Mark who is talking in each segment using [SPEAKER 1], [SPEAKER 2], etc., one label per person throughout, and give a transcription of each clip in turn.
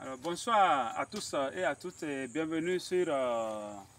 [SPEAKER 1] Alors, bonsoir à tous et à toutes et bienvenue sur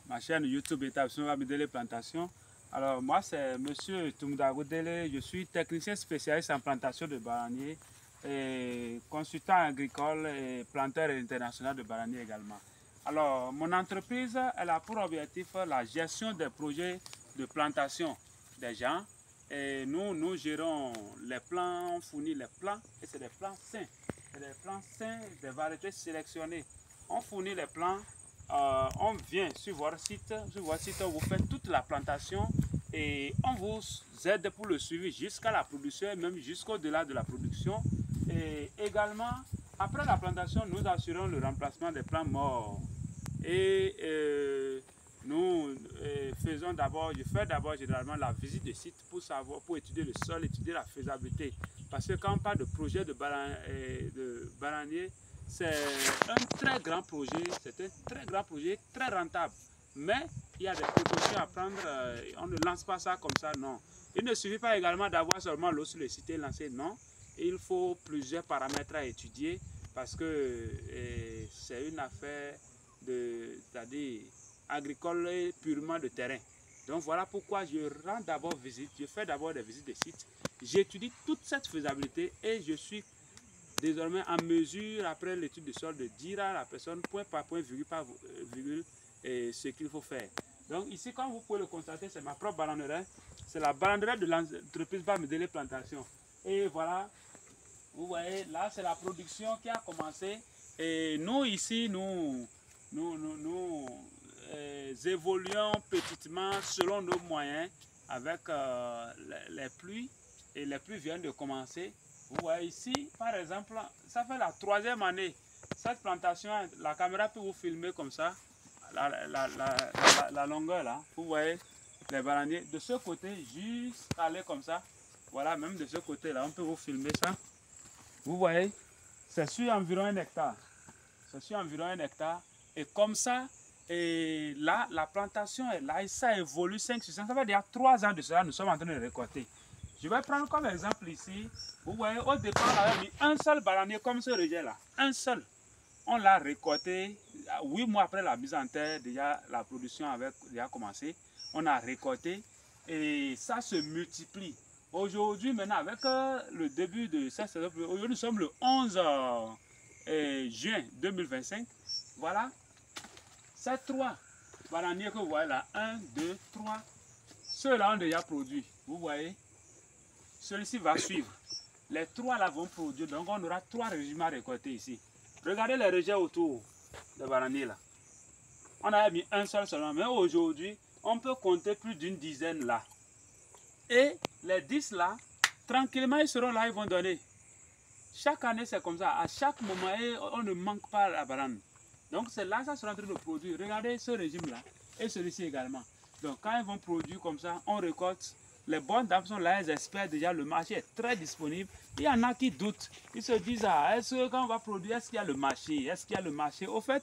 [SPEAKER 1] ma chaîne YouTube Établissement Bamidele Plantation. Alors moi c'est Monsieur Toumdago Dele, je suis technicien spécialiste en plantation de bananiers et consultant agricole et planteur international de bananiers également. Alors mon entreprise elle a pour objectif la gestion des projets de plantation des gens et nous gérons les plants, on fournit les plants et c'est des plants sains. Des plants sains, des variétés sélectionnées. On fournit les plants, on vient sur votre site, vous faites toute la plantation et on vous aide pour le suivi jusqu'à la production et même jusqu'au-delà de la production. Et également, après la plantation, nous assurons le remplacement des plants morts. Et nous je fais d'abord généralement la visite de site pour étudier le sol, étudier la faisabilité. Parce que quand on parle de projet de bananier, c'est un très grand projet, très rentable. Mais il y a des précautions à prendre, on ne lance pas ça comme ça, non. Il ne suffit pas également d'avoir seulement l'eau sur le site et lancer, non. Il faut plusieurs paramètres à étudier parce que c'est une affaire c'est-à-dire agricole et purement de terrain. Donc voilà pourquoi je rends d'abord visite, je fais d'abord des visites de sites, j'étudie toute cette faisabilité et je suis désormais en mesure, après l'étude de sol, de dire à la personne point par point, virgule par virgule, ce qu'il faut faire. Donc ici, comme vous pouvez le constater, c'est ma propre bananeraie, c'est la bananeraie de l'entreprise Bamidele Plantation. Et voilà, vous voyez, là c'est la production qui a commencé et nous ici, nous évoluons petitement selon nos moyens avec les pluies et les pluies viennent de commencer. Vous voyez ici, par exemple, ça fait la 3e année. Cette plantation, la caméra peut vous filmer comme ça, la longueur là. Vous voyez les bananiers de ce côté jusqu'à aller comme ça. Voilà, même de ce côté là, on peut vous filmer ça. Vous voyez, c'est sur environ 1 hectare. C'est sur environ 1 hectare. Et comme ça, et là, la plantation est là et ça évolue 5 sur 5. Ça fait déjà 3 ans de cela, nous sommes en train de récolter. Je vais prendre comme exemple ici. Vous voyez, au départ, on avait mis un seul bananier comme ce rejet là. Un seul. On l'a récolté. 8 mois après la mise en terre, déjà la production avait déjà commencé. On a récolté et ça se multiplie. Aujourd'hui, maintenant, avec le début de cette saison, aujourd'hui nous sommes le 11 juin 2025. Voilà. Ces 3 bananiers que vous voyez là, 1, 2, 3, ceux-là ont déjà produit. Vous voyez, celui-ci va suivre. Les 3 là vont produire, donc on aura 3 régiments récoltés ici. Regardez les rejets autour des bananiers là. On a mis un seul seulement, mais aujourd'hui, on peut compter plus d'une dizaine là. Et les 10 là, tranquillement, ils seront là, ils vont donner. Chaque année, c'est comme ça. À chaque moment, on ne manque pas la banane. Donc c'est là que ça sera en train de produire. Regardez ce régime-là et celui-ci également. Donc quand ils vont produire comme ça, on récolte. Les bonnes dames sont là, elles espèrent déjà, le marché est très disponible. Il y en a qui doutent. Ils se disent, ah, est-ce que quand on va produire, est-ce qu'il y a le marché? Est-ce qu'il y a le marché? Au fait,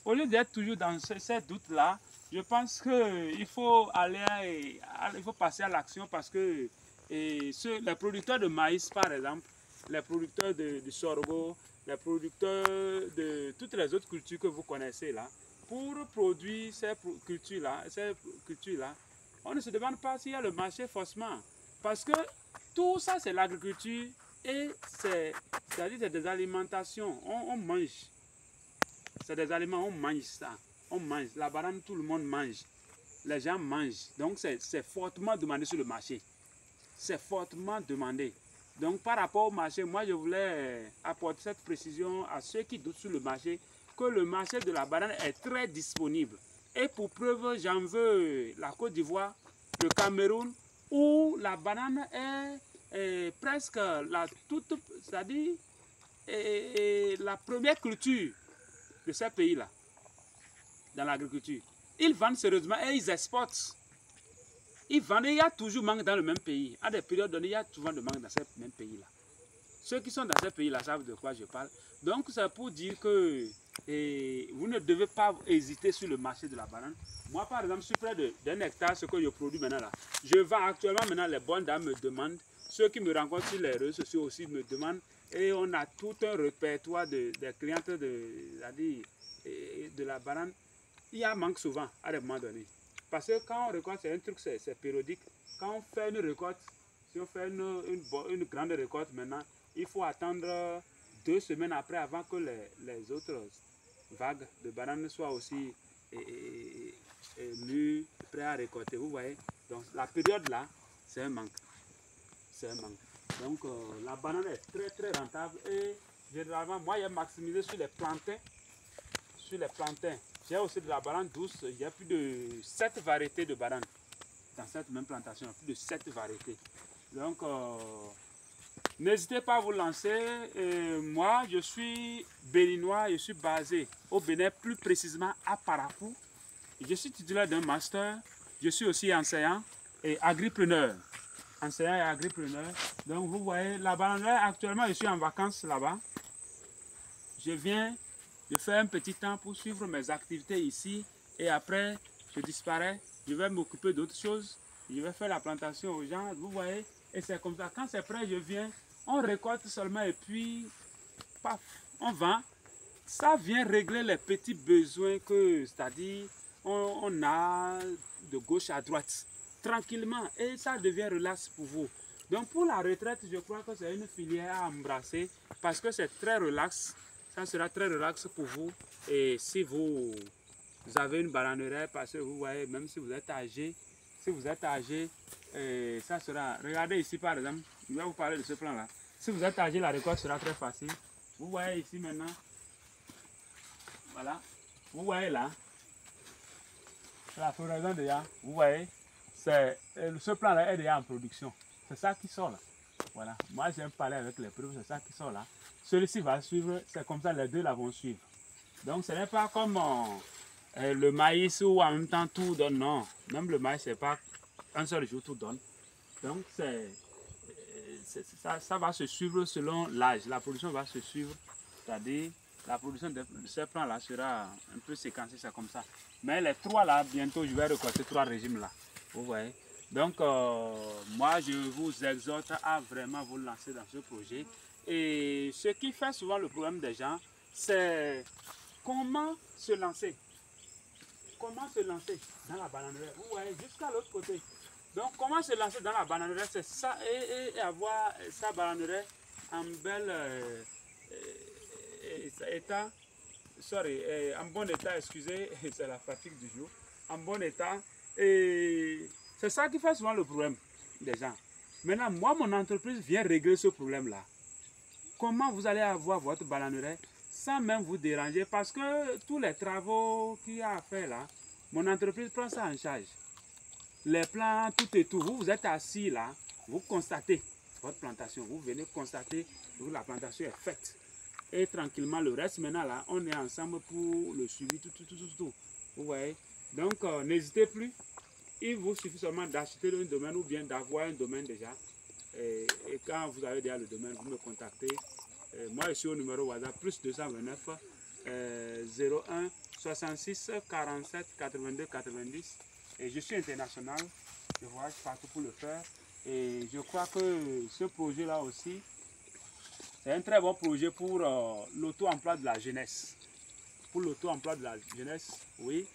[SPEAKER 1] au lieu d'être toujours dans ces doutes-là, je pense qu'il faut il faut passer à l'action parce que les producteurs de maïs, par exemple, les producteurs de sorgho, les producteurs de toutes les autres cultures que vous connaissez là, pour produire ces cultures-là, on ne se demande pas s'il y a le marché forcément. Parce que tout ça, c'est l'agriculture et c'est-à-dire c'est des alimentations. On mange. C'est des aliments, on mange ça. On mange. La banane, tout le monde mange. Les gens mangent. Donc, c'est fortement demandé sur le marché. C'est fortement demandé. Donc par rapport au marché, moi je voulais apporter cette précision à ceux qui doutent sur le marché, que le marché de la banane est très disponible. Et pour preuve, j'en veux la Côte d'Ivoire, le Cameroun, où la banane est presque c'est-à-dire la première culture de ces pays-là, dans l'agriculture. Ils vendent sérieusement et ils exportent. Ils vendent, il y a toujours manque dans le même pays. À des périodes données, il y a souvent de manque dans ces mêmes pays-là. Ceux qui sont dans ces pays-là savent de quoi je parle. Donc, c'est pour dire que vous ne devez pas hésiter sur le marché de la banane. Moi, par exemple, je suis près d'1 hectare, ce que je produis maintenant là. Je vends actuellement, maintenant, les bonnes dames me demandent, ceux qui me rencontrent sur les réseaux sociaux aussi me demandent et on a tout un répertoire des clientes de la banane. Il y a un manque souvent à des moments donnés. Parce que quand on récolte, c'est un truc, c'est périodique. Quand on fait une récolte, si on fait une grande récolte maintenant, il faut attendre 2 semaines après avant que les autres vagues de bananes soient aussi mûres, prêtes à récolter. Vous voyez? Donc la période là, c'est un manque. C'est un manque. Donc la banane est très très rentable et généralement, moi j'ai maximisé sur les plantains. Sur les plantains. J'ai aussi de la banane douce. Il y a plus de 7 variétés de bananes dans cette même plantation. Plus de 7 variétés. Donc, n'hésitez pas à vous lancer. Moi, je suis béninois. Je suis basé au Bénin, plus précisément à Parapou. Je suis titulaire d'un master. Je suis aussi enseignant et agripreneur. Enseignant et agripreneur. Donc, vous voyez, la banane, actuellement, je suis en vacances là-bas. Je viens. Je fais un petit temps pour suivre mes activités ici et après je disparais, je vais m'occuper d'autres choses, je vais faire la plantation aux gens, vous voyez, et c'est comme ça. Quand c'est prêt, je viens, on récolte seulement et puis, paf, on vend. Ça vient régler les petits besoins que, c'est-à-dire, on a de gauche à droite, tranquillement, et ça devient relax pour vous. Donc pour la retraite, je crois que c'est une filière à embrasser parce que c'est très relax. Ça sera très relax pour vous. Et si vous avez une bananeraie, parce que vous voyez, même si vous êtes âgé, ça sera... Regardez ici par exemple, je vais vous parler de ce plan-là. Si vous êtes âgé, la récolte sera très facile. Vous voyez ici maintenant, voilà, vous voyez là, la floraison déjà, vous voyez, ce plan-là est déjà en production. C'est ça qui sort là. Voilà, moi j'aime parler avec les preuves, c'est ça qui sort là. Celui-ci va suivre, c'est comme ça les deux là vont suivre. Donc ce n'est pas comme le maïs où en même temps tout donne, non. Même le maïs, c'est pas un seul jour tout donne. Donc ça va se suivre selon l'âge. La production va se suivre, c'est-à-dire la production de ce plan-là sera un peu séquencée, c'est comme ça. Mais les 3 là, bientôt je vais récolter 3 régimes là. Vous voyez. Donc moi je vous exhorte à vraiment vous lancer dans ce projet. Et ce qui fait souvent le problème des gens, c'est comment se lancer. Comment se lancer dans la bananerie. Vous voyez, jusqu'à l'autre côté. Donc, comment se lancer dans la bananerie, c'est ça, et avoir sa bananerie en bel état, en bon état, excusez, c'est la fatigue du jour, en bon état. Et c'est ça qui fait souvent le problème des gens. Maintenant, moi, mon entreprise vient régler ce problème-là. Comment vous allez avoir votre bananerie sans même vous déranger, parce que tous les travaux qu'il y a à faire là, mon entreprise prend ça en charge. Les plants, tout et tout, vous êtes assis là, vous constatez votre plantation, vous venez constater que la plantation est faite. Et tranquillement, le reste maintenant là, on est ensemble pour le suivi, tout. Vous voyez? Donc, n'hésitez plus. Il vous suffit seulement d'acheter un domaine ou bien d'avoir un domaine déjà. Et quand vous avez déjà le domaine, vous me contactez. Moi, je suis au numéro WhatsApp plus 229 01 66 47 82 90. Et je suis international. Je voyage partout pour le faire. Et je crois que ce projet-là aussi, c'est un très bon projet pour l'auto-emploi de la jeunesse. Pour l'auto-emploi de la jeunesse, oui.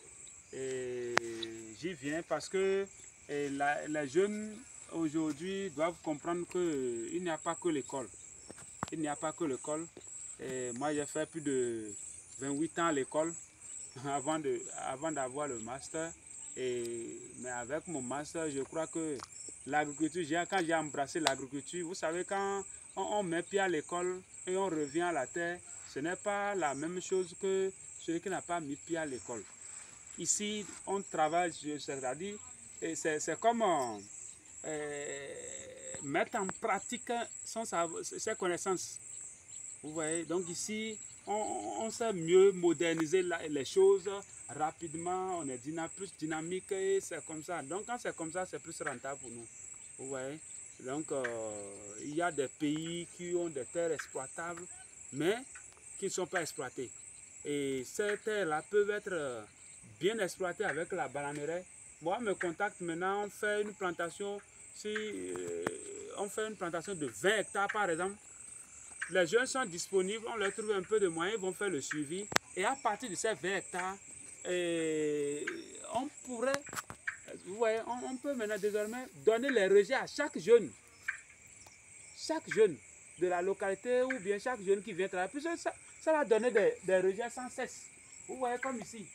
[SPEAKER 1] Et j'y viens parce que les jeunes aujourd'hui doivent comprendre qu'il n'y a pas que l'école. Il n'y a pas que l'école. Moi, j'ai fait plus de 28 ans à l'école avant d'avoir le master. Mais avec mon master, je crois que l'agriculture, quand j'ai embrassé l'agriculture, vous savez, quand on met pied à l'école et on revient à la terre, ce n'est pas la même chose que celui qui n'a pas mis pied à l'école. Ici, on travaille, c'est-à-dire, c'est comme mettre en pratique ses connaissances. Vous voyez, donc ici, on sait mieux moderniser les choses rapidement, on est plus dynamique et c'est comme ça. Donc quand c'est comme ça, c'est plus rentable pour nous. Vous voyez, donc il y a des pays qui ont des terres exploitables, mais qui ne sont pas exploitées. Et ces terres-là peuvent être bien exploitées avec la bananerie. Moi, on me contacte maintenant, on fait une plantation, on fait une plantation de 20 hectares par exemple. les jeunes sont disponibles, on leur trouve un peu de moyens, ils vont faire le suivi. Et à partir de ces 20 hectares, on pourrait, vous voyez, on peut maintenant désormais donner les rejets à chaque jeune de la localité ou bien chaque jeune qui vient travailler. Puis ça va donner des rejets sans cesse. Vous voyez comme ici.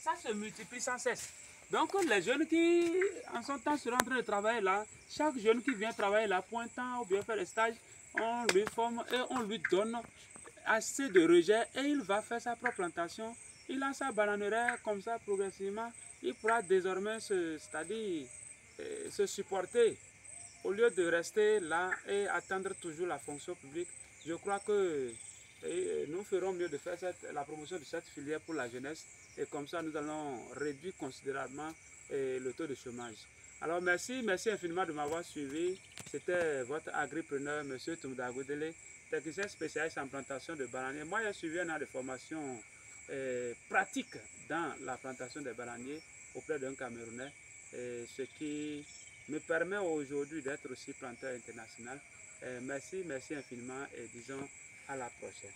[SPEAKER 1] Ça se multiplie sans cesse. Donc les jeunes qui en son temps seront en train de travailler là, chaque jeune qui vient travailler là pour un temps ou bien faire des stages, on lui forme et on lui donne assez de rejets et il va faire sa propre plantation. Il a sa bananeraie comme ça progressivement. Il pourra désormais c'est-à-dire se supporter au lieu de rester là et attendre toujours la fonction publique. Je crois que nous ferons mieux de faire la promotion de cette filière pour la jeunesse et comme ça nous allons réduire considérablement le taux de chômage. Alors merci infiniment de m'avoir suivi. C'était votre agripreneur, M. Toumda Godele, technicien spécialiste en plantation de bananiers. Moi j'ai suivi un an de formation pratique dans la plantation des bananiers auprès d'un Camerounais, ce qui me permet aujourd'hui d'être aussi planteur international. Merci infiniment et disons à la prochaine.